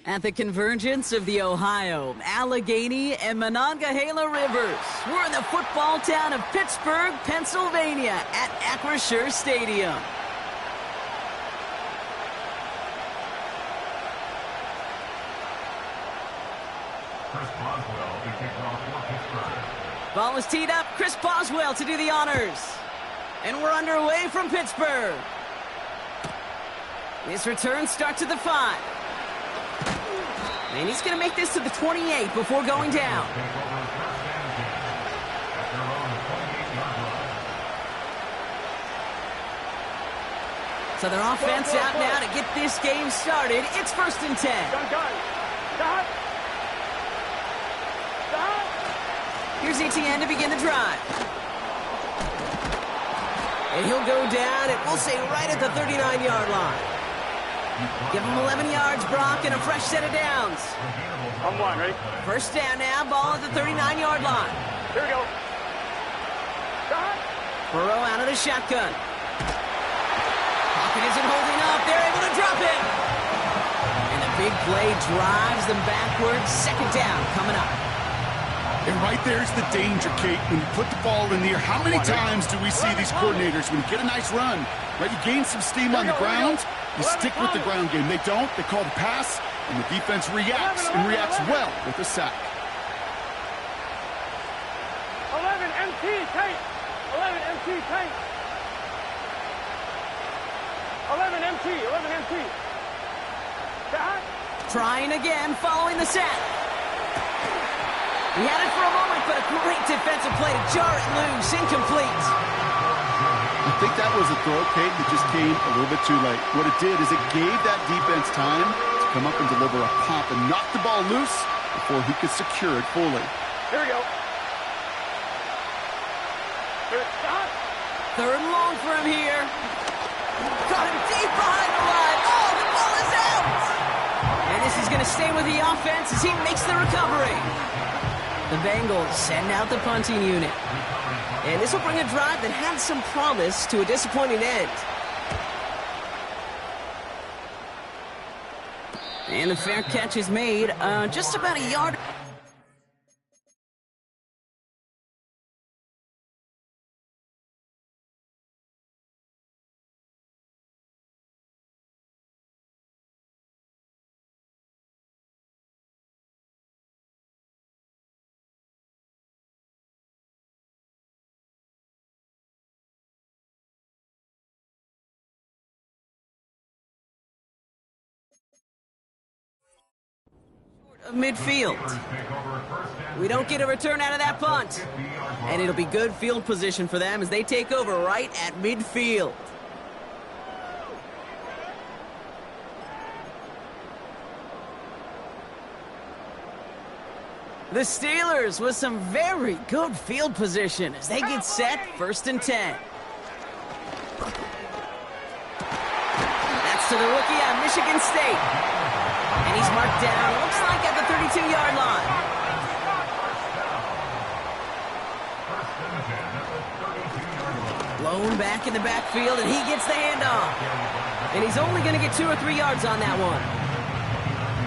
At the convergence of the Ohio, Allegheny, and Monongahela rivers, we're in the football town of Pittsburgh, Pennsylvania at Acrisure Stadium. Ball is teed up. Chris Boswell to do the honors. And we're underway from Pittsburgh. This return starts at the 5. And he's going to make this to the 28 before going down. So their offense out now to get this game started. It's 1st and 10. Here's Etienne to begin the drive. And he'll go down, and we'll say right at the 39-yard line. Give him 11 yards, Brock, and a fresh set of downs. I'm one, ready? First down now, ball at the 39-yard line. Here we go. Burrow out of the shotgun. Pocket isn't holding up. They're able to drop it. And the big play drives them backwards. 2nd down coming up. And right there's the danger, Kate. When you put the ball in the air, how many times do we see these coordinators, when you get a nice run, right, you gain some steam on the ground, you stick with the ground game. They don't. They call the pass, and the defense reacts, and reacts well with a sack. 11 MT, Kate. 11 MT, Kate. 11 MT, 11 MT. Trying again, following the sack. He had it for a moment, but a great defensive play to jar it loose. Incomplete. I think that was a throw, Kate, that just came a little bit too late. What it did is it gave that defense time to come up and deliver a pop and knock the ball loose before he could secure it fully. Here we go. 3rd and long for him here. Got him deep behind the line. Oh, the ball is out! And this is going to stay with the offense as he makes the recovery. The Bengals send out the punting unit. And this will bring a drive that had some promise to a disappointing end. And the fair catch is made just about a yard. Of midfield. We don't get a return out of that punt. And it'll be good field position for them as they take over right at midfield. The Steelers with some very good field position as they get set 1st and 10. That's to the rookie out of Michigan State. And he's marked down, looks like at the 32-yard line. Blown back in the backfield, and he gets the handoff. And he's only going to get 2 or 3 yards on that one.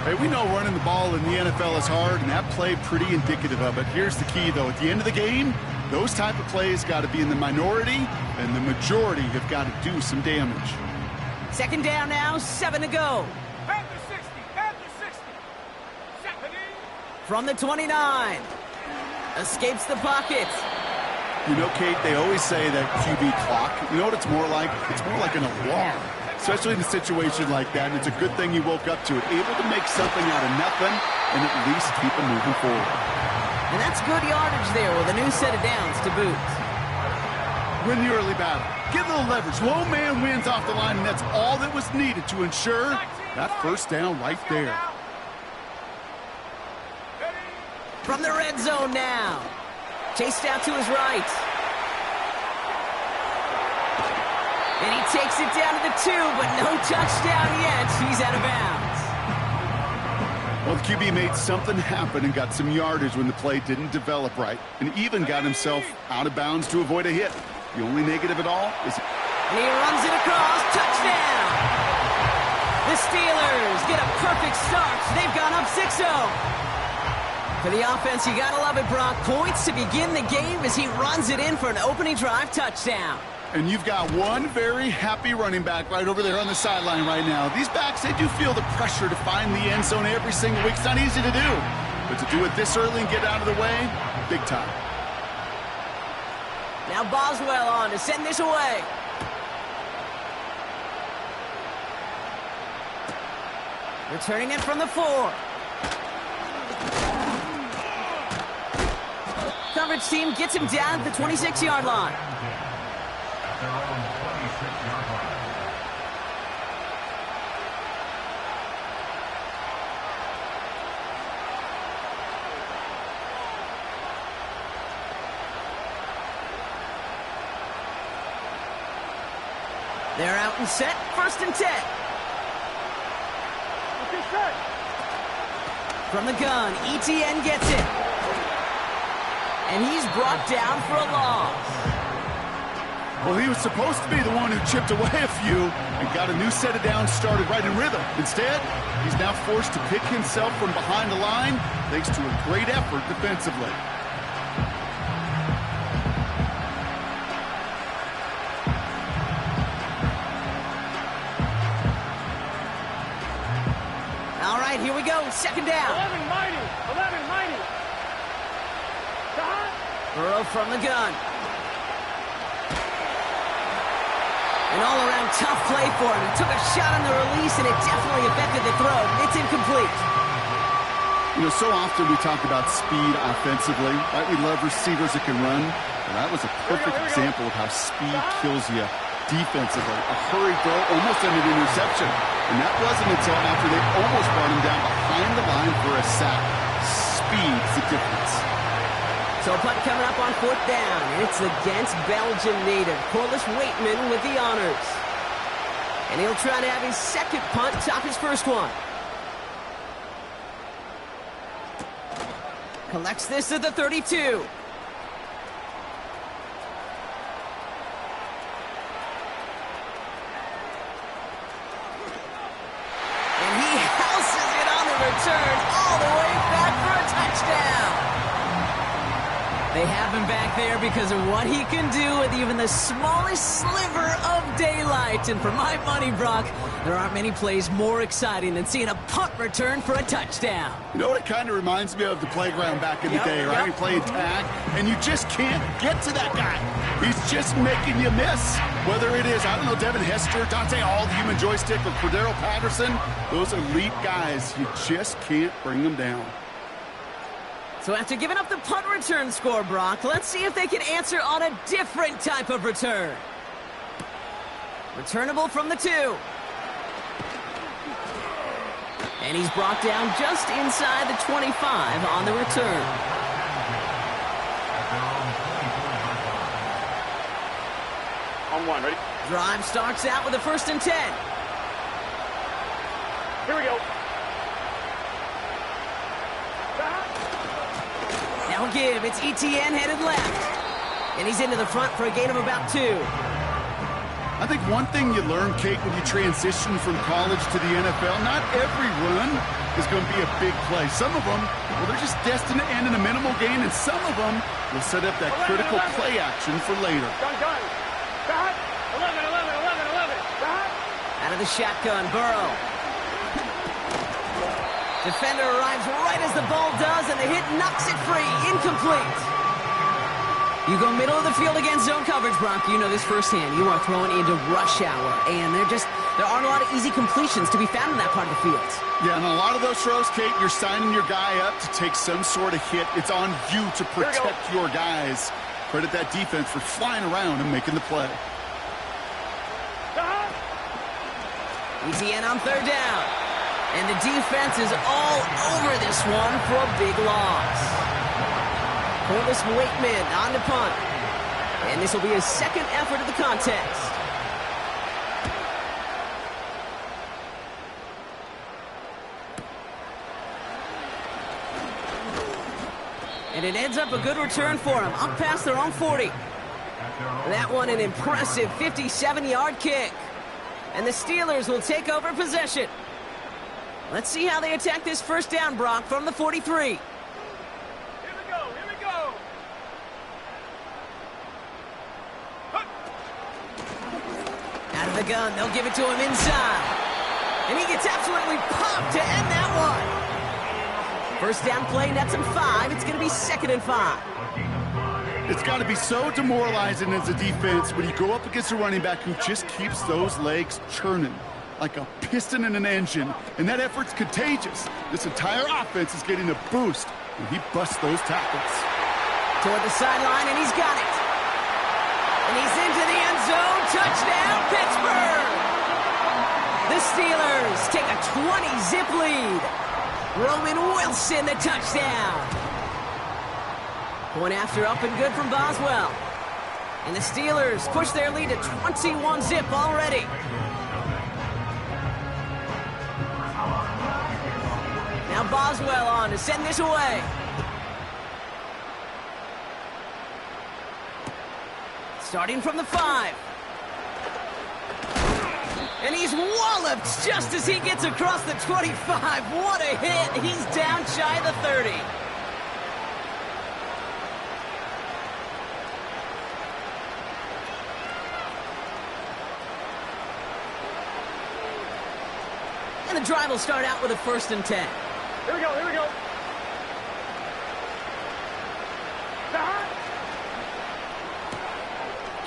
Hey, we know running the ball in the NFL is hard, and that play pretty indicative of it. Here's the key, though. At the end of the game, those type of plays got to be in the minority, and the majority have got to do some damage. 2nd down now, 7 to go. From the 29. Escapes the pocket. You know, Kate, they always say that QB clock, you know what it's more like? It's more like an alarm, especially in a situation like that. And it's a good thing you woke up to it, able to make something out of nothing and at least keep it moving forward. And that's good yardage there with a new set of downs to boot. Win the early battle. Get a little leverage. Low man wins off the line, and that's all that was needed to ensure that 1st down right there. From the red zone now. Chased out to his right. And he takes it down to the 2, but no touchdown yet. He's out of bounds. Well, the QB made something happen and got some yardage when the play didn't develop right, and even got himself out of bounds to avoid a hit. The only negative at all is... And he runs it across. Touchdown! The Steelers get a perfect start. They've gone up 6-0. For the offense, you gotta love it, Brock. Points to begin the game as he runs it in for an opening drive touchdown. And you've got one very happy running back right over there on the sideline right now. These backs, they do feel the pressure to find the end zone every single week. It's not easy to do. But to do it this early and get out of the way, big time. Now Boswell on to send this away. Returning it from the 4. Coverage team gets him down at the 26-yard line. They're out and set, 1st and 10. From the gun, ETN gets it. And he's brought down for a loss. Well, he was supposed to be the one who chipped away a few and got a new set of downs started right in rhythm. Instead, he's now forced to pick himself from behind the line thanks to a great effort defensively. All right, here we go. 2nd down. 11 mighty. 11 mighty. Burrow from the gun. An all-around tough play for him. He took a shot on the release, and it definitely affected the throw. It's incomplete. You know, so often we talk about speed offensively, right? We love receivers that can run. And that was a perfect example of how speed kills you defensively. A hurried throw almost ended in interception. And that wasn't until after they almost brought him down behind the line for a sack. Speed's the difference. So a punt coming up on 4th down. It's against Belgian native Corliss Waitman with the honors. And he'll try to have his 2nd punt top his 1st one. Collects this at the 32. Return all the way back for a touchdown. They have him back there because of what he can do with even the smallest sliver of daylight. And for my money, Brock, there aren't many plays more exciting than seeing a punt return for a touchdown. You know what it kind of reminds me of? The playground back in the day, right? You playing tag, and you just can't get to that guy. He's just making you miss. Whether it is, I don't know, Devin Hester, Dante Hall, the human joystick, or Cordero Patterson, those elite guys, you just can't bring them down. So after giving up the punt return score, Brock, let's see if they can answer on a different type of return. Returnable from the 2. And he's brought down just inside the 25 on the return. On 1, ready? Drive starts out with a 1st and 10. Here we go. Now give, it's ETN headed left. And he's into the front for a gain of about 2. I think one thing you learn, Kate, when you transition from college to the NFL, not every run is going to be a big play. Some of them, well, they're just destined to end in a minimal gain, and some of them will set up that critical play action for later. Gun. Got 11. Got. Out of the shotgun, Burrow. Defender arrives right as the ball does, and the hit knocks it free. Incomplete. You go middle of the field against zone coverage, Brock. You know this firsthand. You are throwing into rush hour, and there aren't a lot of easy completions to be found in that part of the field. Yeah, and a lot of those throws, Kate, you're signing your guy up to take some sort of hit. It's on you to protect your guys. Credit that defense for flying around and making the play. ETN on 3rd down. And the defense is all over this one for a big loss. Corliss Waitman on the punt. And this will be his 2nd effort of the contest. And it ends up a good return for him, up past their own 40. That one an impressive 57-yard kick. And the Steelers will take over possession. Let's see how they attack this first down, Brock, from the 43. Here we go, here we go. Out of the gun, they'll give it to him inside. And he gets absolutely popped to end that one. First down play, nets him 5. It's going to be 2nd and 5. It's got to be so demoralizing as a defense when you go up against a running back who just keeps those legs churning like a piston in an engine, and that effort's contagious. This entire offense is getting a boost when he busts those tackles. Toward the sideline, and he's got it. And he's into the end zone. Touchdown, Pittsburgh! The Steelers take a 20-zip lead. Roman Wilson, the touchdown. Point after up and good from Boswell. And the Steelers push their lead to 21-zip already. Now Boswell on to send this away. Starting from the 5. And he's walloped just as he gets across the 25. What a hit. He's down shy of the 30. And the drive will start out with a 1st and 10. Here we go, here we go.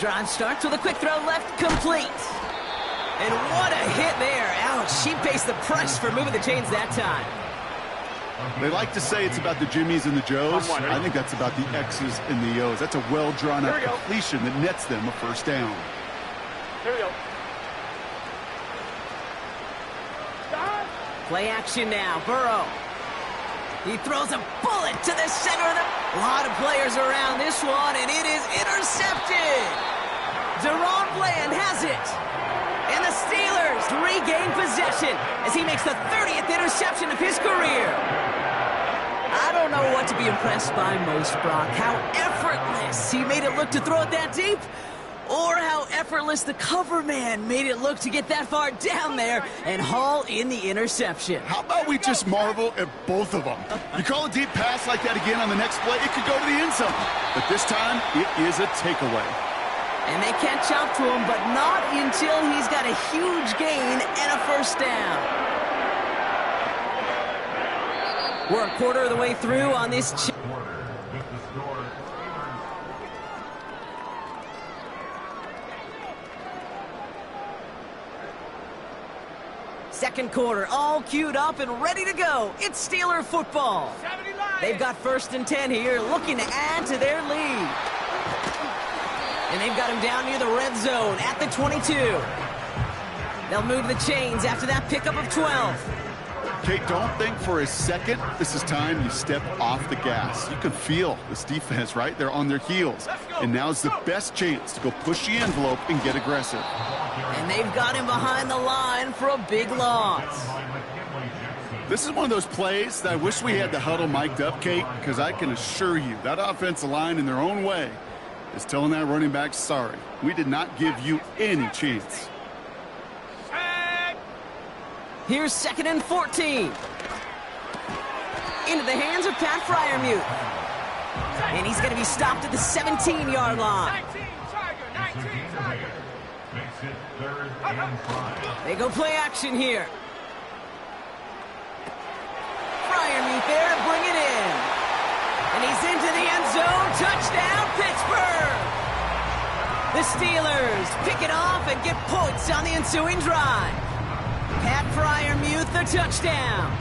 Drive starts with a quick throw left, complete. And what a hit there. Ouch, she faced the press for moving the chains that time. They like to say it's about the Jimmies and the Joes. I think that's about the X's and the O's. That's a well-drawn-out completion that nets them a 1st down. Here we go. Play action now, Burrow. He throws a bullet to the center of the... A lot of players around this one, and it is intercepted. Deron Bland has it. And the Steelers regain possession as he makes the 30th interception of his career. I don't know what to be impressed by most, Brock. How effortless he made it look to throw it that deep, or how effortless the cover man made it look to get that far down there and haul in the interception. How about we just marvel at both of them? You call a deep pass like that again on the next play, it could go to the end zone. But this time, it is a takeaway. And they catch up to him, but not until he's got a huge gain and a 1st down. We're a quarter of the way through on this. Second quarter, all queued up and ready to go. It's Steeler football. They've got 1st and 10 here, looking to add to their lead. And they've got him down near the red zone at the 22. They'll move the chains after that pickup of 12. Kate, don't think for a second this is time you step off the gas. You can feel this defense, right? They're on their heels. And now's the best chance to go push the envelope and get aggressive. And they've got him behind the line for a big loss. This is one of those plays that I wish we had the huddle mic'd up, Kate, because I can assure you that offensive line in their own way is telling that running back, sorry, we did not give you any chance. Here's 2nd and 14. Into the hands of Pat Freiermuth. And he's going to be stopped at the 17-yard line. 19, They go play action here. Freiermuth there to bring it in. And he's into the end zone. Touchdown, Pittsburgh! The Steelers pick it off and get points on the ensuing drive. Pat Freiermuth, the touchdown.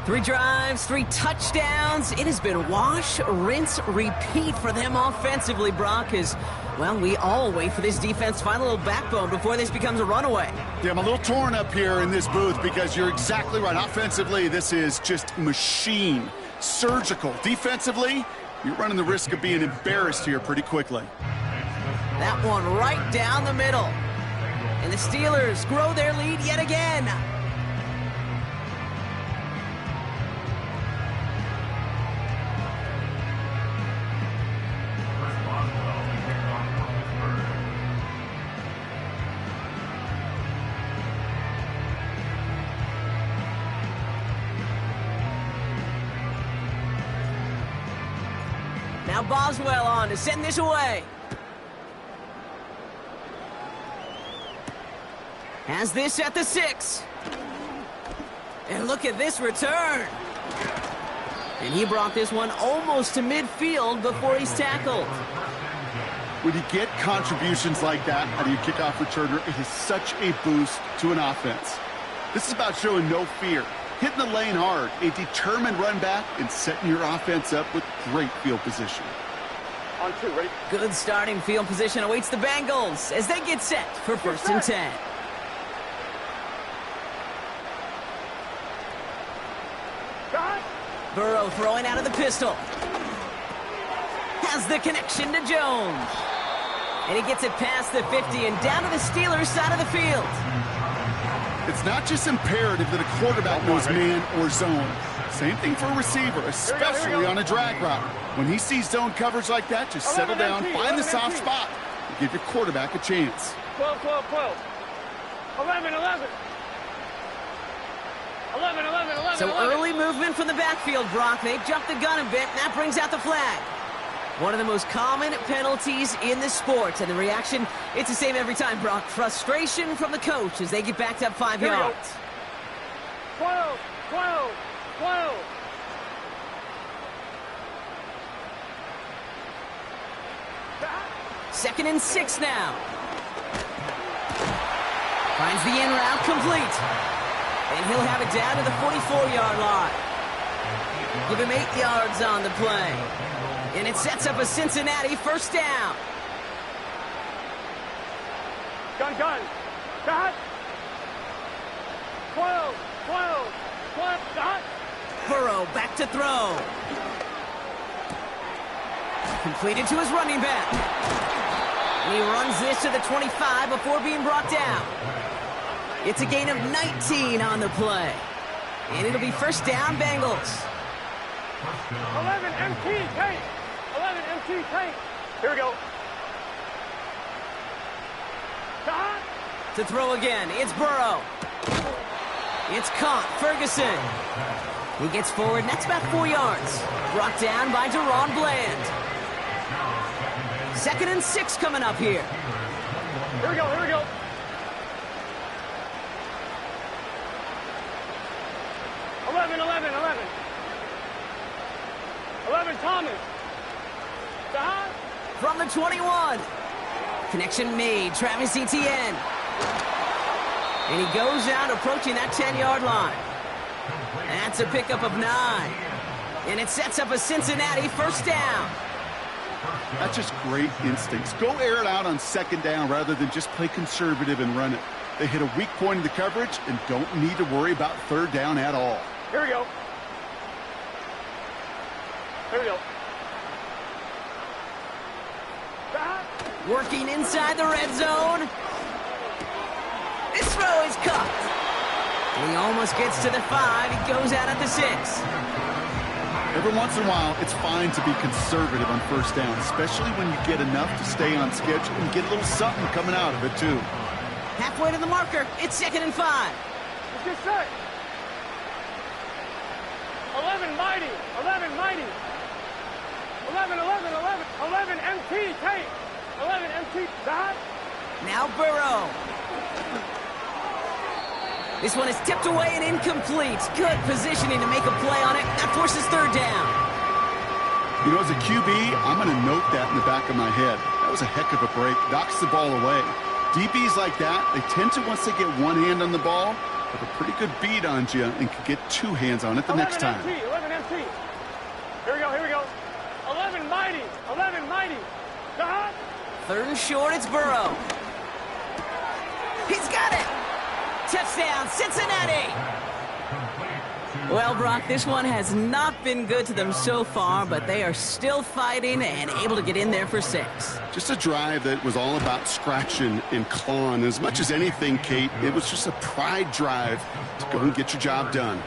3 drives, 3 touchdowns. It has been wash, rinse, repeat for them offensively, Brock, as, well, we all wait for this defense to find a little backbone before this becomes a runaway. Yeah, I'm a little torn up here in this booth because you're exactly right. Offensively, this is just machine, surgical. Defensively, you're running the risk of being embarrassed here pretty quickly. That one right down the middle. And the Steelers grow their lead yet again. Now Boswell on to send this away. Has this at the 6. And look at this return. And he brought this one almost to midfield before he's tackled. When you get contributions like that out of your kickoff returner, it is such a boost to an offense. This is about showing no fear, hitting the lane hard, a determined run back, and setting your offense up with great field position. On 2, ready? Good starting field position awaits the Bengals as they get set for 1st and 10. Burrow throwing out of the pistol. Has the connection to Jones. And he gets it past the 50 and down to the Steelers side of the field. It's not just imperative that a quarterback knows man or zone. Same thing for a receiver, especially on a drag route. When he sees zone coverage like that, just settle down, find the soft spot, and give your quarterback a chance. 12, 12, 12. 11, 11. 11, 11, 11, So 11. early movement from the backfield, Brock. They've jumped the gun a bit, and that brings out the flag. One of the most common penalties in the sport, and the reaction, it's the same every time, Brock. Frustration from the coach as they get backed up 5 yards. 12, 12, 12. Second and 6 now. Finds the in route complete. And he'll have it down to the 44-yard line. Give him 8 yards on the play. And it sets up a Cincinnati 1st down. Gun, gun. Dot. 12, 12, 12, dot. Burrow back to throw. Completed to his running back. And he runs this to the 25 before being brought down. It's a gain of 19 on the play. And it'll be 1st down, Bengals. 11 MT tank. 11 MT tank. Here we go. Dot. To throw again, it's Burrow. It's caught, Ferguson. He gets forward, that's about 4 yards. Brought down by Deron Bland. 2nd and 6 coming up here. Here we go, here we go. 11, 11, 11. 11 Thomas. Dot. From the 21. Connection made, Travis Etienne. And he goes out approaching that 10-yard line. That's a pickup of 9. And it sets up a Cincinnati 1st down. That's just great instincts. Go air it out on 2nd down rather than just play conservative and run it. They hit a weak point in the coverage and don't need to worry about 3rd down at all. Here we go. Here we go. Dot. Working inside the red zone. This throw is caught. He almost gets to the 5. He goes out at the 6. Every once in a while, it's fine to be conservative on 1st down, especially when you get enough to stay on schedule and get a little something coming out of it, too. Halfway to the marker. It's 2nd and 5. Let's get set. 11 mighty. 11 mighty. 11, 11, 11. 11 MT tank. 11 MT dot. Now Burrow. This one is tipped away and incomplete. Good positioning to make a play on it. That forces 3rd down. You know, as a QB, I'm going to note that in the back of my head. That was a heck of a break. Knocks the ball away. DBs like that, they tend to, once they get one hand on the ball, have a pretty good beat on you and can get 2 hands on it the next time. 11 MT. Here we go, here we go. 11 mighty. 11 mighty. Dot. 3rd and short, it's Burrow. He's got it. Touchdown, Cincinnati! Well, Brock, this one has not been good to them so far, but they are still fighting and able to get in there for 6. Just a drive that was all about scratching and clawing. As much as anything, Kate, it was just a pride drive to go and get your job done.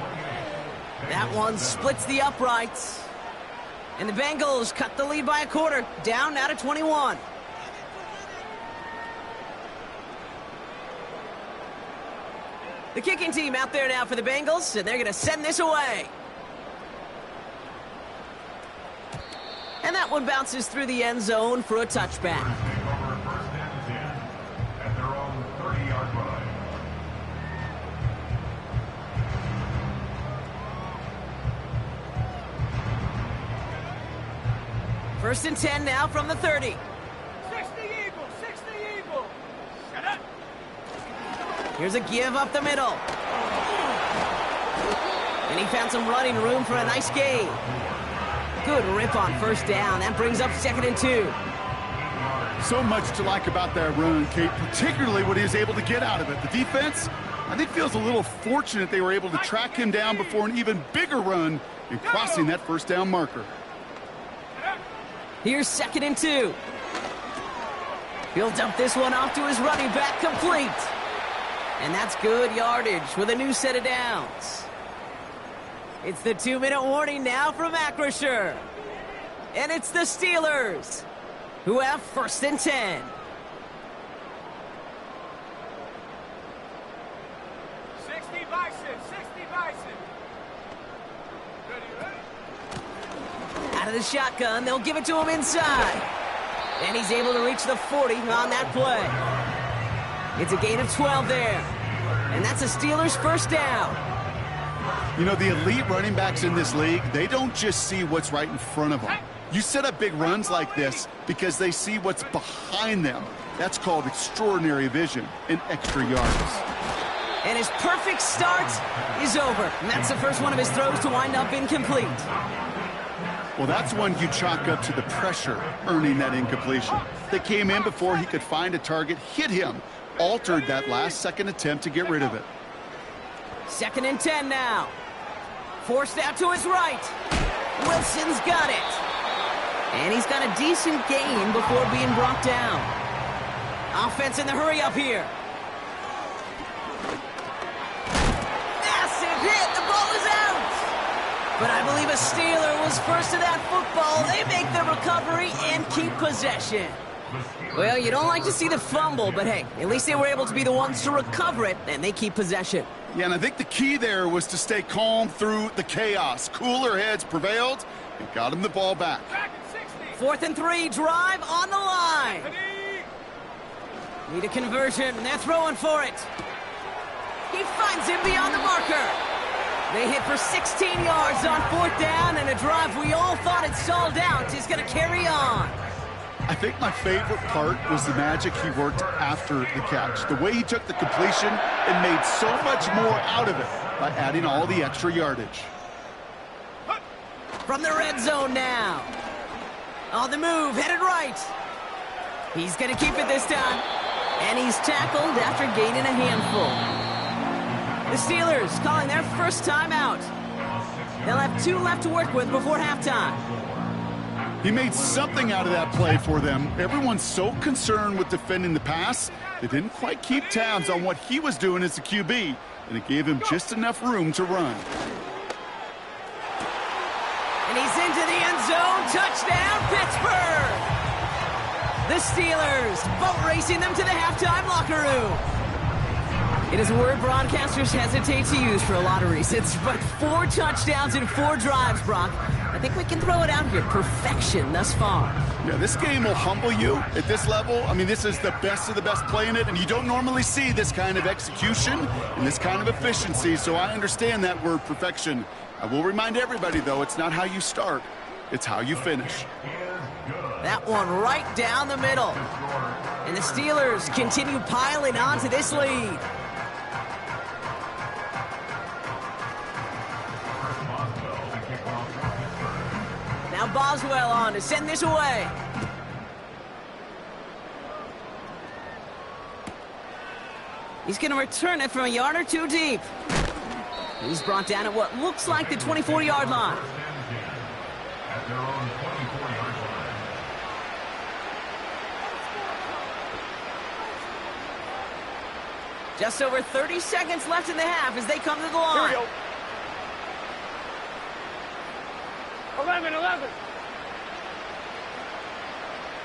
That one splits the uprights. And the Bengals cut the lead by a quarter, down now to 21. The kicking team out there now for the Bengals, and they're going to send this away. And that one bounces through the end zone for a touchback. At their own 30-yard line. First and 10 now from the 30. 60 Eagles, 60 Eagles. Shut up. Here's a give up the middle. And he found some running room for a nice gain. Good rip on first down. That brings up 2nd and 2. So much to like about that run, Kate, particularly what he was able to get out of it. The defense, I think, feels a little fortunate they were able to track him down before an even bigger run and crossing that first down marker. Here's 2nd and 2. He'll dump this one off to his running back, complete. And that's good yardage with a new set of downs. It's the 2-minute warning now from Acrisure. And it's the Steelers who have first and 10. Out of the shotgun, they'll give it to him inside. And he's able to reach the 40 on that play. It's a gain of 12 there. And that's a Steelers first down. You know, the elite running backs in this league, they don't just see what's right in front of them. You set up big runs like this because they see what's behind them. That's called extraordinary vision and extra yards. And his perfect start is over. And that's the first one of his throws to wind up incomplete. Well, that's one you chalk up to the pressure earning that incompletion. They came in before he could find a target, hit him, altered that last-second attempt to get rid of it. 2nd and 10 now. Forced out to his right. Wilson's got it. And he's got a decent gain before being brought down. Offense in the hurry up here. Massive hit. The ball is out. But I believe a Steeler was first to that football. They make the recovery and keep possession. Well, you don't like to see the fumble, but hey, at least they were able to be the ones to recover it, and they keep possession. Yeah, and I think the key there was to stay calm through the chaos. Cooler heads prevailed and got him the ball back. 4th and 3, drive on the line. Need a conversion, and they're throwing for it. He finds him beyond the marker. They hit for 16 yards on 4th down, and a drive we all thought had stalled out is going to carry on. I think my favorite part was the magic he worked after the catch. The way he took the completion and made so much more out of it by adding all the extra yardage. From the red zone now. On the move, headed right. He's going to keep it this time. And he's tackled after gaining a handful. The Steelers calling their first timeout. They'll have 2 left to work with before halftime. He made something out of that play for them. Everyone's so concerned with defending the pass, they didn't quite keep tabs on what he was doing as a QB, and it gave him just enough room to run. And he's into the end zone. Touchdown, Pittsburgh! The Steelers boat racing them to the halftime locker room. It is a word broadcasters hesitate to use for a lot of reasons, but 4 touchdowns in 4 drives, Brock. I think we can throw it out here. Perfection thus far. Yeah, this game will humble you at this level. I mean, this is the best of the best playing it, and you don't normally see this kind of execution and this kind of efficiency, so I understand that word perfection. I will remind everybody, though, it's not how you start, it's how you finish. That one right down the middle. And the Steelers continue piling on to this lead. Now Boswell on to send this away. He's going to return it from a yard or 2 deep. He's brought down at what looks like the 24-yard line. At their own 24-yard line. Just over 30 seconds left in the half as they come to the line. Here we go. 11.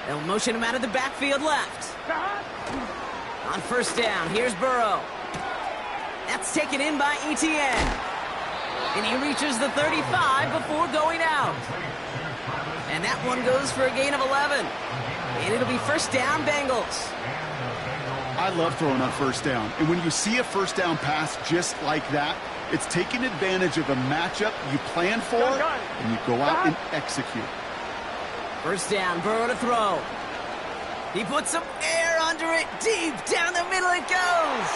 They'll motion him out of the backfield left. On first down, here's Burrow. That's taken in by Etienne. And he reaches the 35 before going out. And And that one goes for a gain of 11. And it'll be first down, Bengals. I love throwing on first down. And when you see a first down pass just like that, it's taking advantage of a matchup you plan for, and you go out and execute. First down, Burrow to throw. He puts some air under it. Deep down the middle it goes.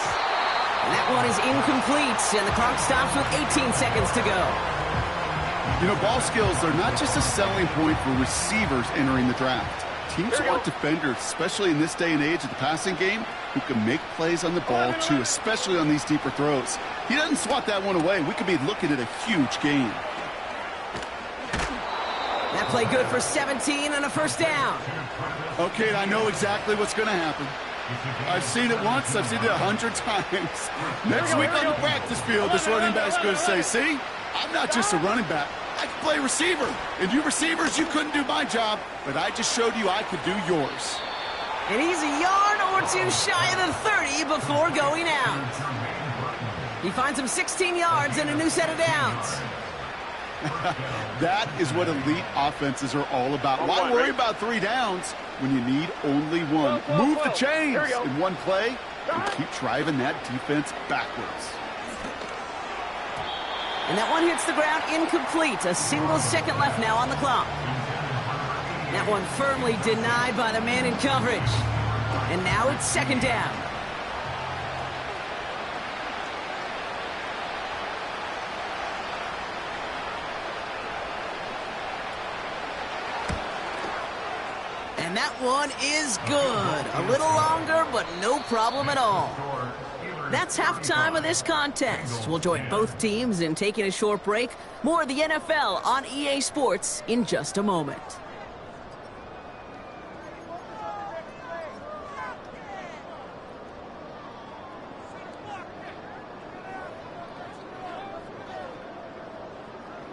And that one is incomplete, and the clock stops with 18 seconds to go. You know, ball skills are not just a selling point for receivers entering the draft. Teams want defenders, especially in this day and age of the passing game, who can make plays on the ball, too, especially on these deeper throws. He doesn't swat that one away. We could be looking at a huge game. That play good for 17 and a first down. Okay, I know exactly what's going to happen. I've seen it once. I've seen it 100 times. Next week on the practice field, this running back's going to say, see, I'm not just a running back. I can play receiver. And you receivers, you couldn't do my job, but I just showed you I could do yours. And he's a yard or two shy of the 30 before going out. He finds him 16 yards and a new set of downs. That is what elite offenses are all about. Why worry about 3 downs when you need only one? Move the chains in one play and keep driving that defense backwards. And that one hits the ground incomplete. A single second left now on the clock. That one firmly denied by the man in coverage. And now it's second down. And that one is good. A little longer, but no problem at all. That's halftime of this contest. We'll join both teams in taking a short break. More of the NFL on EA Sports in just a moment.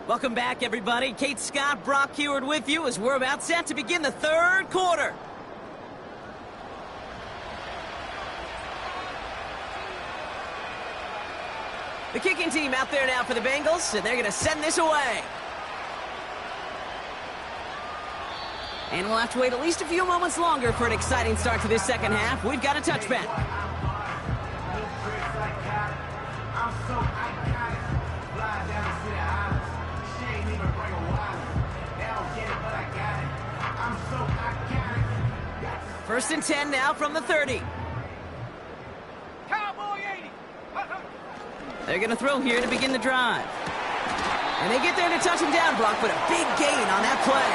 Welcome back, everybody. Kate Scott, Brock Heward with you as we're about set to begin the third quarter. The kicking team out there now for the Bengals, and they're going to send this away. And we'll have to wait at least a few moments longer for an exciting start to this second half. We've got a touchback. First and 10 now from the 30. Cowboy 80. They're going to throw here to begin the drive. And they get there to touch him down, Brock, but a big gain on that play.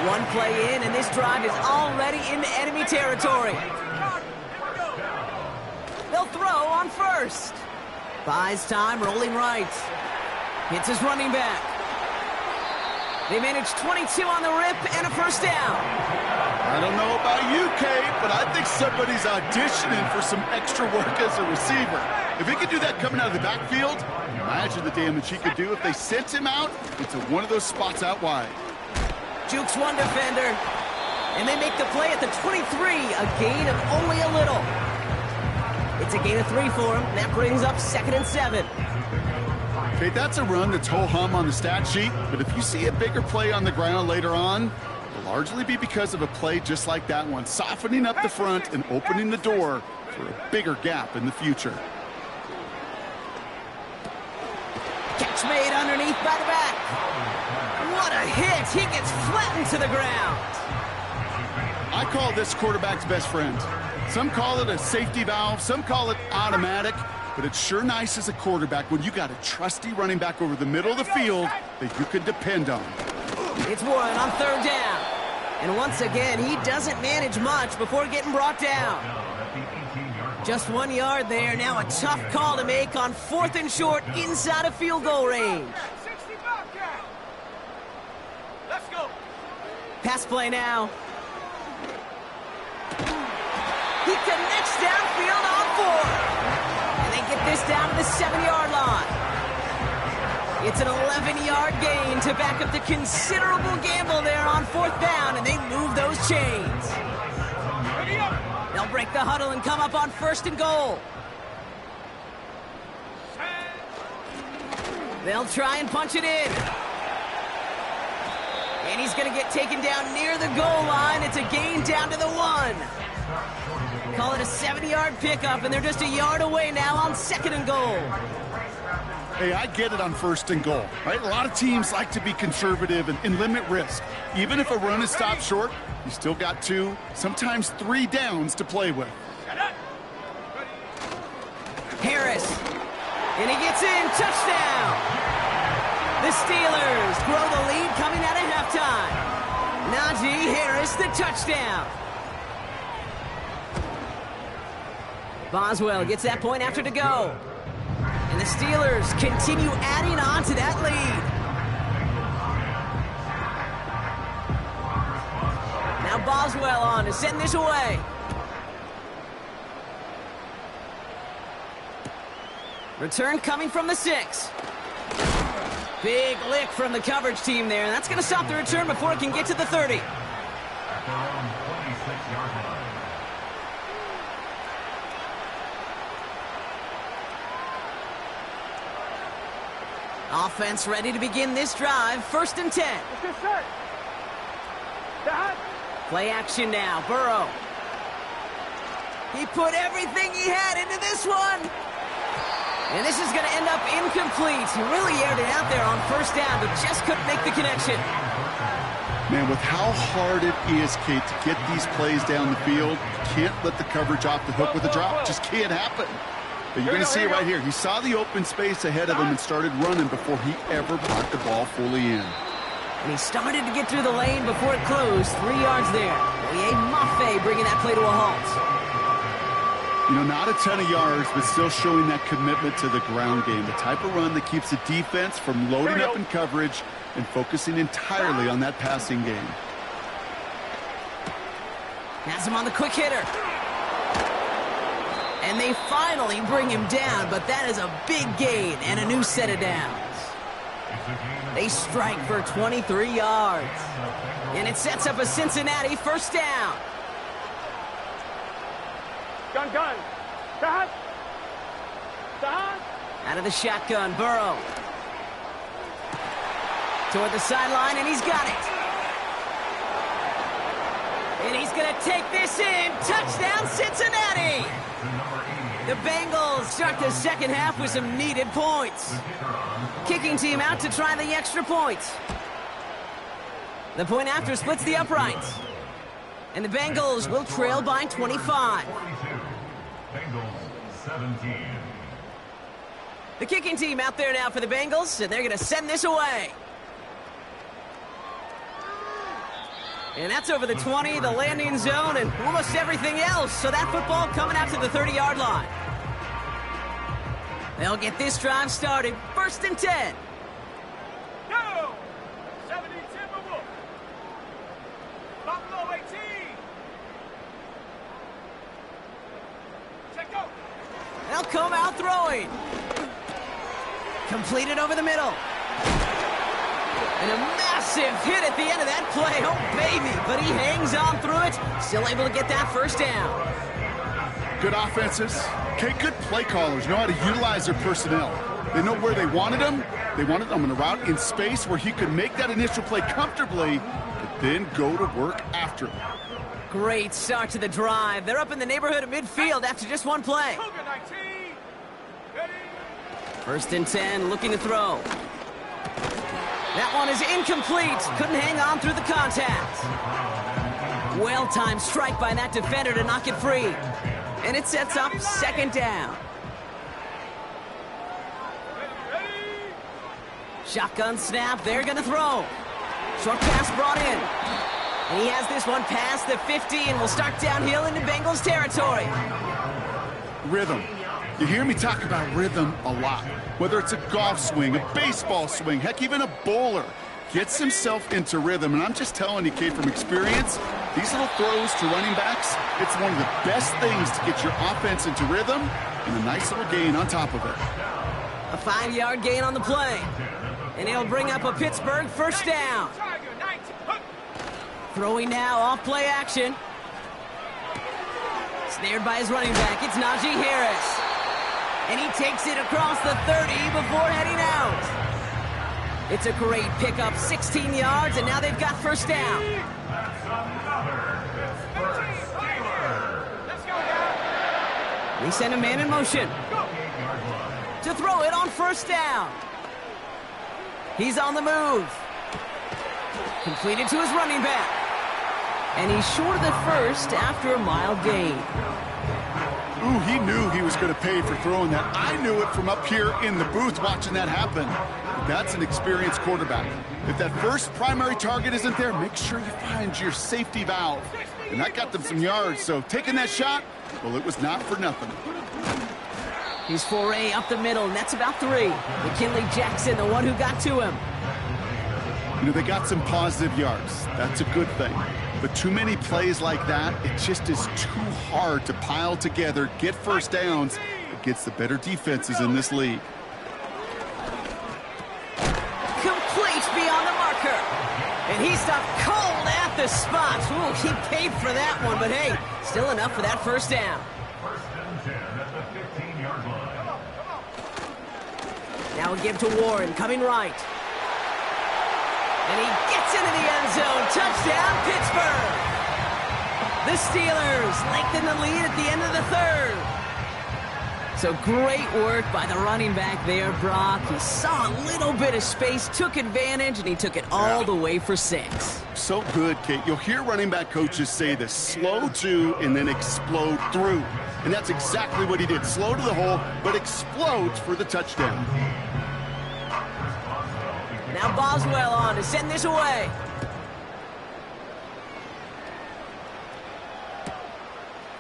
One play in, and this drive is already into enemy territory. They'll throw on first. Buys time, rolling right. Hits his running back. They manage 22 on the rip and a first down. I don't know about you, Kate, but I think somebody's auditioning for some extra work as a receiver. If he could do that coming out of the backfield, imagine the damage he could do if they sent him out into one of those spots out wide. Jukes one defender, and they make the play at the 23, a gain of only a little. It's a gain of 3 for him, and that brings up 2nd and 7. Okay, that's a run that's ho-hum on the stat sheet, but if you see a bigger play on the ground later on, it'll largely be because of a play just like that one, softening up the front and opening the door for a bigger gap in the future. Catch made underneath by the back. What a hit! He gets flattened to the ground. I call this quarterback's best friend. Some call it a safety valve, some call it automatic, but it's sure nice as a quarterback when you got a trusty running back over the middle of the field that you can depend on. It's Warren on 3rd down. And once again, he doesn't manage much before getting brought down. Just 1 yard there. Now a tough call to make on 4th and short inside of field goal range. Let's go. Pass play now. He connects downfield on 4. And they get this down to the 7-yard line. It's an 11-yard gain to back up the considerable gamble there on 4th down, and they move those chains. They'll break the huddle and come up on 1st and goal. They'll try and punch it in. And he's going to get taken down near the goal line. It's a gain down to the 1. Call it a 70-yard pickup, and they're just a yard away now on 2nd and goal. Hey, I get it on 1st and goal, right? A lot of teams like to be conservative and limit risk. Even if a run is stopped short, you still got 2, sometimes 3 downs to play with. Harris, and he gets in, touchdown! The Steelers grow the lead coming out of halftime. Najee Harris, the touchdown. Boswell gets that point after to go. And the Steelers continue adding on to that lead. Now Boswell on to send this away. Return coming from the 6. Big lick from the coverage team there. And that's going to stop the return before it can get to the 30. At their own 26-yard line. Offense ready to begin this drive. 1st and 10. Good set. That. Play action now. Burrow. He put everything he had into this one. And this is going to end up incomplete. He really aired it out there on 1st down, but just couldn't make the connection. Man, with how hard it is, Kate, to get these plays down the field, you can't let the coverage off the hook with a drop. It just can't happen. But you're going to see it right here. He saw the open space ahead of him and started running before he ever brought the ball fully in. And he started to get through the lane before it closed. 3 yards there. Oye Mafe bringing that play to a halt. You know, not a ton of yards, but still showing that commitment to the ground game. The type of run that keeps the defense from loading up in coverage and focusing entirely on that passing game. Has him on the quick hitter. And they finally bring him down, but that is a big gain and a new set of downs. They strike for 23 yards. And it sets up a Cincinnati 1st down. Gun. That. Out of the shotgun, Burrow. Toward the sideline, and he's got it. And he's going to take this in. Touchdown, Cincinnati! The Bengals start the 2nd half with some needed points. Kicking team out to try the extra points. The point after splits the uprights. And the Bengals will trail by 25. Bengals 17. The kicking team out there now for the Bengals, and they're going to send this away. And that's over the 20, the landing zone, and almost everything else. So that football coming out to the 30-yard line. They'll get this drive started. 1st and 10. Go! 72 move. Buffalo 18. Check go. They'll come out throwing. Completed over the middle. And a massive hit at the end of that play. Oh, baby. But he hangs on through it. Still able to get that 1st down. Good offenses. Okay, good play callers know how to utilize their personnel. They know where they wanted him. They wanted him on a route in space where he could make that initial play comfortably, but then go to work after. Great start to the drive. They're up in the neighborhood of midfield after just one play. 1st and 10, looking to throw. That one is incomplete. Couldn't hang on through the contact. Well-timed strike by that defender to knock it free. And it sets up 2nd down. Shotgun snap. They're going to throw. Short pass brought in. And he has this one past the 50 and will start downhill into Bengals territory. Rhythm. You hear me talk about rhythm a lot. Whether it's a golf swing, a baseball swing, heck, even a bowler gets himself into rhythm. And I'm just telling you, Kate, from experience, these little throws to running backs, it's one of the best things to get your offense into rhythm and a nice little gain on top of it. A 5-yard gain on the play. And he'll bring up a Pittsburgh 1st down. Throwing now off play action. Snared by his running back. It's Najee Harris. And he takes it across the 30 before heading out. It's a great pickup, 16 yards, and now they've got first down. That's another Pittsburgh Steelers. Let's go, guys. They send a man in motion to throw it on first down. He's on the move. Completed to his running back. And he's short of the first after a mild gain. Ooh, he knew he was going to pay for throwing that. I knew it from up here in the booth watching that happen. But that's an experienced quarterback. If that first primary target isn't there, make sure you find your safety valve. And that got them some yards, so taking that shot, well, it was not for nothing. He's foray up the middle, and that's about 3. McKinley Jackson, the one who got to him. You know, they got some positive yards. That's a good thing. But too many plays like that, it just is too hard to pile together, get first downs against the better defenses in this league. Complete beyond the marker. And he stopped cold at the spot. Ooh, he paid for that one, but hey, still enough for that first down. First and 10 at the 15-yard line. Now a give to Warren, coming right. And he gets into the end zone. Touchdown, Pittsburgh. The Steelers lengthen the lead at the end of the third. So great work by the running back there, Brock. He saw a little bit of space, took advantage, and he took it all the way for 6. So good, Kate. You'll hear running back coaches say this: slow to and then explode through. And that's exactly what he did. Slow to the hole, but explodes for the touchdown. Now Boswell on to send this away.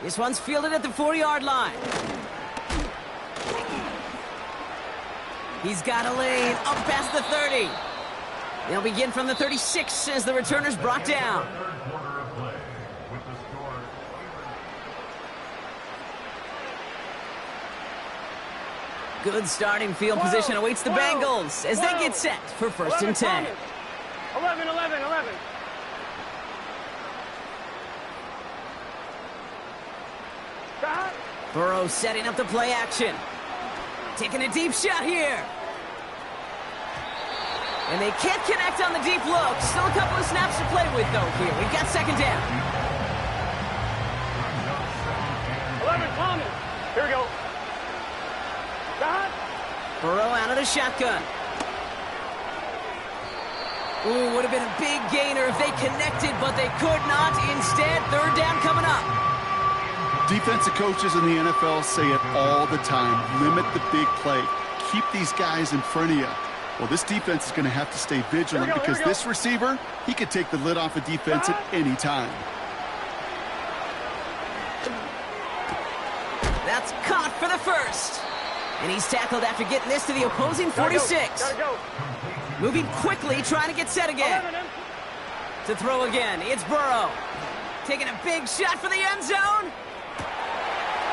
This one's fielded at the 4-yard line. He's got a lane up past the 30. They'll begin from the 36 as the returner's brought down. Third quarter of play with the score. Good starting field position awaits the Bengals as they get set for first and 10. 11, 11, 11. Burrow setting up the play action. Taking a deep shot here. And they can't connect on the deep look. Still a couple of snaps to play with, though, here. We've got second down. 11, Tommy. Here we go. Burrow out of the shotgun. Ooh, would have been a big gainer if they connected, but they could not. Instead, third down coming up. Defensive coaches in the NFL say it all the time: limit the big play. Keep these guys in front of you. Well, this defense is going to have to stay vigilant because this receiver, he could take the lid off a defense at any time. That's caught for the first. And he's tackled after getting this to the opposing 46. Moving quickly, trying to get set again. To throw again, it's Burrow. Taking a big shot for the end zone.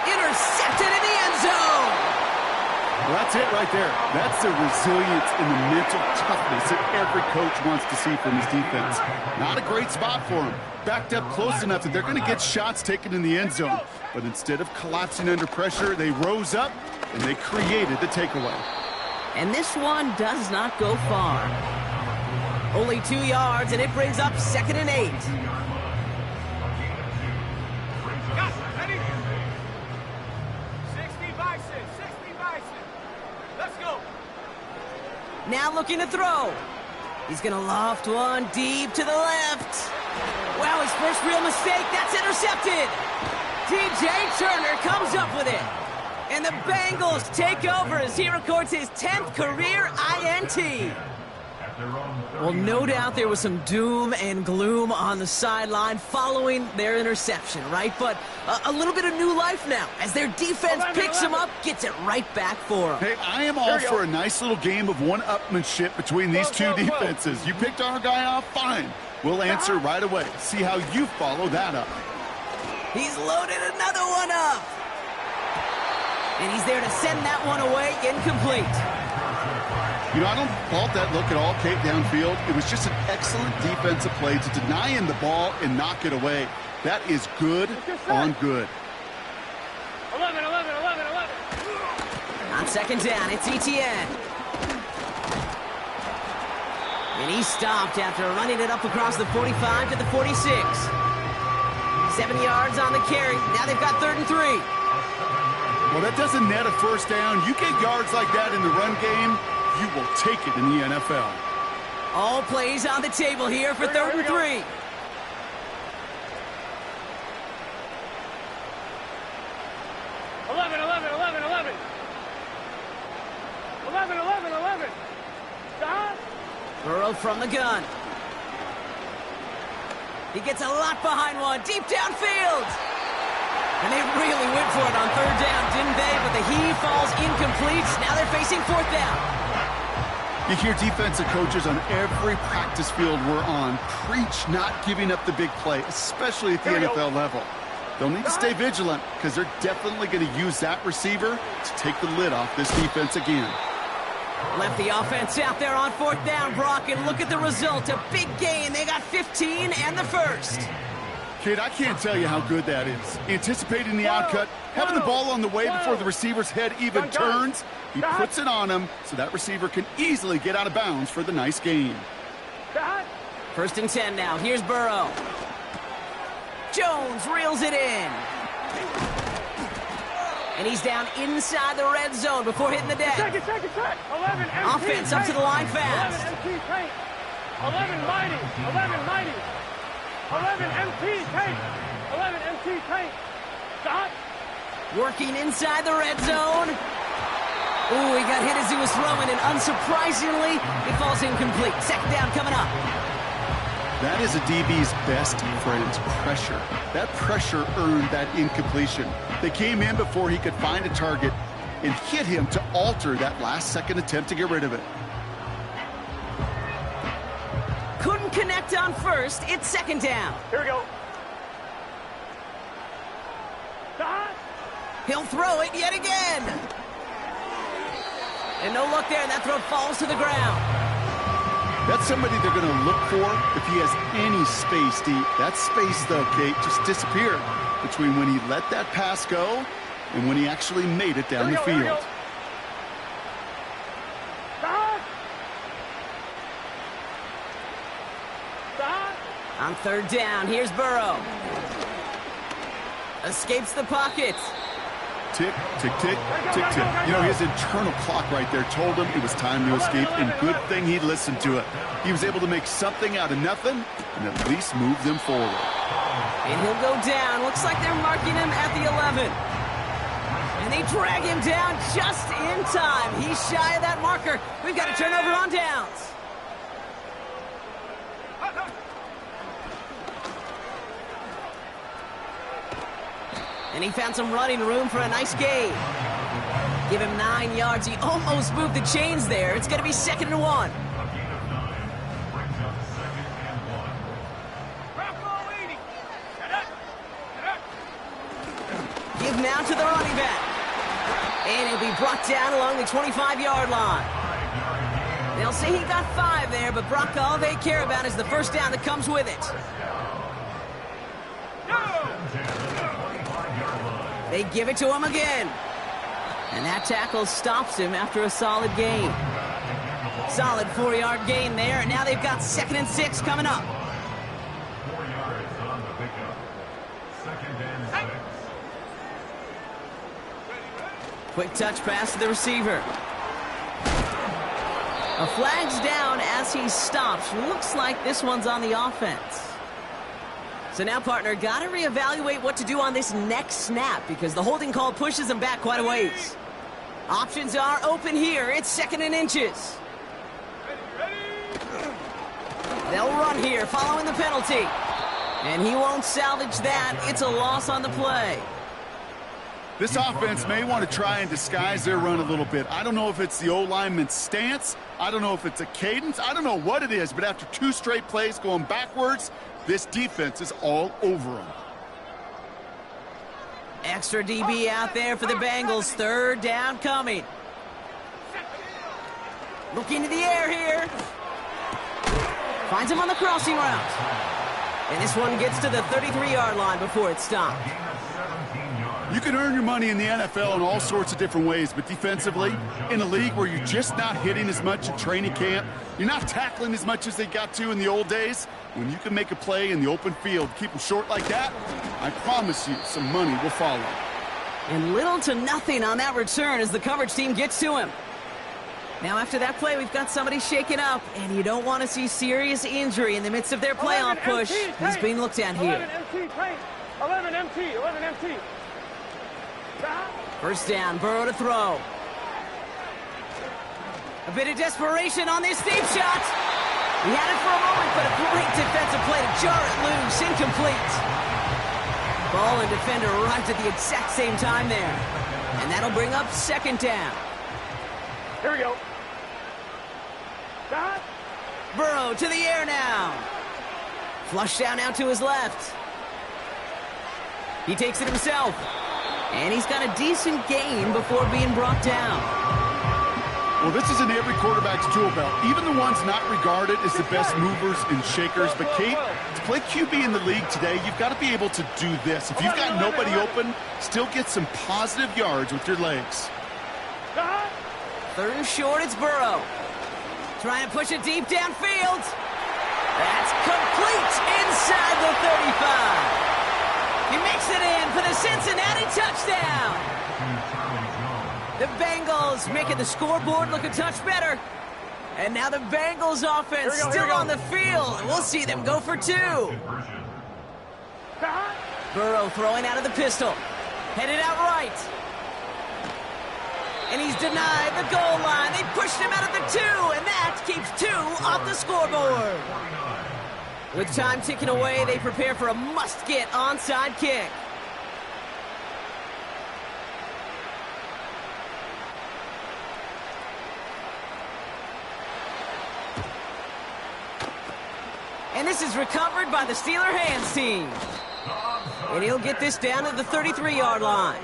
Intercepted in the end zone. Well, that's it right there. That's the resilience and the mental toughness that every coach wants to see from his defense. Not a great spot for him. Backed up close enough that they're going to get shots taken in the end zone. But instead of collapsing under pressure, they rose up and they created the takeaway. And this one does not go far. Only 2 yards, and it brings up second and 8. Now looking to throw. He's going to loft one deep to the left. Wow, his first real mistake. That's intercepted. DJ Turner comes up with it. And the Bengals take over as he records his 10th career INT. Well, no doubt there was some doom and gloom on the sideline following their interception, right? But a little bit of new life now as their defense picks him up, gets it right back for them. Hey, I am all for a nice little game of one-upmanship between these two defenses. You picked our guy off, fine. We'll answer right away. See how you follow that up. He's loaded another one up. And he's there to send that one away, incomplete. You know, I don't fault that look at all, Kate, downfield. It was just an excellent defensive play to deny him the ball and knock it away. That is good on good. 11, 11, 11, 11. On second down, it's Etienne. And he stopped after running it up across the 45 to the 46. 7 yards on the carry. Now they've got 3rd and 3. Well, that doesn't net a first down. You get yards like that in the run game, you will take it in the NFL. All plays on the table here for 3rd and 3. 11, 11, 11, 11. 11, 11, 11. Stop. Burrow from the gun. He gets a lot behind one, deep downfield. And they really went for it on 3rd down, didn't they? But the heave falls incomplete. Now they're facing 4th down. You hear defensive coaches on every practice field we're on preach not giving up the big play, especially at the NFL level. They'll need to stay vigilant because they're definitely going to use that receiver to take the lid off this defense again. Left the offense out there on 4th down, Brock, and look at the result. A big gain. They got 15 and the first. Kid, I can't tell you how good that is. Anticipating the outcut, having the ball on the way before the receiver's head even turns. He puts it on him so that receiver can easily get out of bounds for the nice gain. 1st and 10 now. Here's Burrow. Jones reels it in. And he's down inside the red zone before hitting the deck. Second. 11 MT Offense up to the line fast. 11 MT tank. 11 mighty. 11 mighty. 11 MT tank. 11 MT tank. Stop. Working inside the red zone. Ooh, he got hit as he was throwing, and unsurprisingly, it falls incomplete. 2nd down coming up. That is a DB's best friend, pressure. That pressure earned that incompletion. They came in before he could find a target and hit him to alter that last-second attempt to get rid of it. Couldn't connect on 1st. It's 2nd down. Here we go. Stop. He'll throw it yet again. And no luck there. That throw falls to the ground. That's somebody they're going to look for if he has any space deep. That space, though, Kate, just disappeared between when he let that pass go and when he actually made it down the field. Stop. Stop. On 3rd down, here's Burrow. Escapes the pocket. Tick, tick, tick, tick, tick. You know, his internal clock right there told him it was time to escape, and good thing he listened to it. He was able to make something out of nothing and at least move them forward. And he'll go down. Looks like they're marking him at the 11. And they drag him down just in time. He's shy of that marker. We've got a turnover on downs. And he found some running room for a nice gain. Give him 9 yards. He almost moved the chains there. It's going to be 2nd and 1. Give now to the running back. And he'll be brought down along the 25-yard line. They'll say he got 5 there, but Brock, all they care about is the first down that comes with it. They give it to him again. And that tackle stops him after a solid gain. Solid 4-yard gain there. And now they've got 2nd and 6 coming up. 4 yards on the pickup. 2nd and 6. Quick touch pass to the receiver. A flag's down as he stops. Looks like this one's on the offense. So now, partner, got to reevaluate what to do on this next snap because the holding call pushes him back quite a ways. Options are open here. It's 2nd and inches. They'll run here following the penalty. And he won't salvage that. It's a loss on the play. This offense may want to try and disguise their run a little bit. I don't know if it's the O-lineman's stance. I don't know if it's a cadence. I don't know what it is, but after 2 straight plays going backwards, this defense is all over them. Extra DB out there for the Bengals. 3rd down coming. Looking to the air here. Finds him on the crossing route. And this one gets to the 33-yard line before it's stopped. You can earn your money in the NFL in all sorts of different ways, but defensively, in a league where you're just not hitting as much in training camp, you're not tackling as much as they got to in the old days, when you can make a play in the open field, keep them short like that, I promise you some money will follow. And little to nothing on that return as the coverage team gets to him. Now after that play, we've got somebody shaken up, and you don't want to see serious injury in the midst of their playoff push. He's being looked at here. 11 MT. First down, Burrow to throw. A bit of desperation on this deep shot. He had it for a moment, but a great defensive play to jar it loose. Incomplete. Ball and defender arrived at the exact same time there. And that'll bring up second down. Here we go. Burrow to the air now. Flush down out to his left. He takes it himself. And he's got a decent gain before being brought down. Well, this is in every quarterback's tool belt, even the ones not regarded as the best movers and shakers. But, Kate, to play QB in the league today, you've got to be able to do this. If you've got nobody open, still get some positive yards with your legs. Third and short, it's Burrow. Trying to push it deep downfield. That's complete inside the 35. He makes it in for the Cincinnati touchdown. The Bengals making the scoreboard look a touch better. And now the Bengals offense still on the field. We'll see them go for two. Burrow throwing out of the pistol. Headed out right. And he's denied the goal line. They pushed him out of the two, and that keeps two off the scoreboard. With time ticking away, they prepare for a must-get onside kick. And this is recovered by the Steeler hands team. And he'll get this down to the 33-yard line.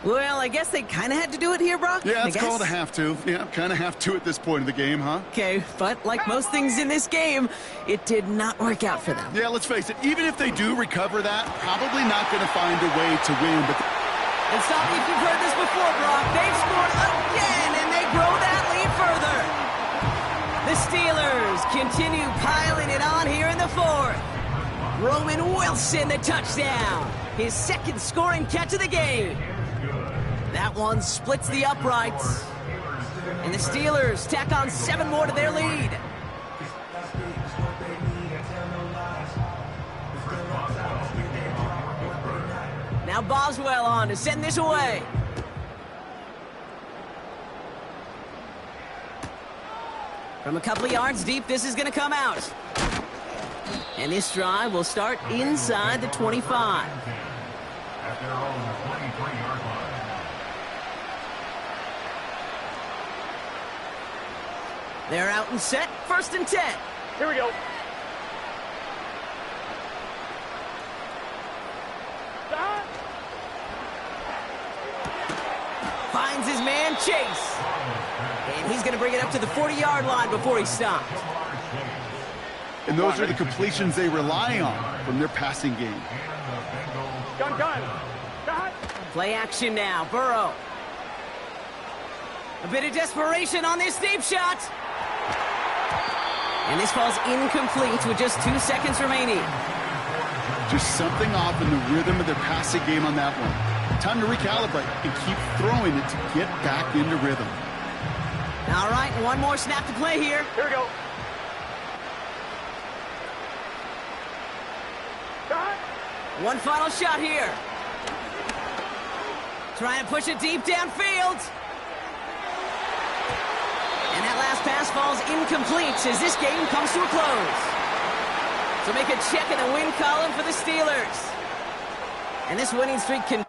Well, I guess they kind of had to do it here, Brock? Yeah, it's called a have to. Yeah, kind of have to at this point of the game, huh? Okay, but like most things in this game, it did not work out for them. Yeah, let's face it, even if they do recover that, probably not going to find a way to win. But and stop me if you've heard this before, Brock. They've scored again, and they grow that lead further. The Steelers continue piling it on here in the fourth. Roman Wilson, the touchdown. His second scoring catch of the game. That one splits the uprights. And the Steelers tack on 7 more to their lead. Now Boswell on to send this away. From a couple of yards deep, this is going to come out. And this drive will start inside the 25. At their own 23-yard line. They're out and set, 1st and 10. Here we go. Finds his man, Chase. And he's going to bring it up to the 40-yard line before he stopped. And those are the completions they rely on from their passing game. Gun. Play action now, Burrow. A bit of desperation on this deep shot. And this falls incomplete with just 2 seconds remaining. Just something off in the rhythm of their passing game on that one. Time to recalibrate and keep throwing it to get back into rhythm. All right, one more snap to play here. Here we go. One final shot here. Trying to push it deep downfield. And that last pass falls incomplete as this game comes to a close. So make a check in the win column for the Steelers. And this winning streak can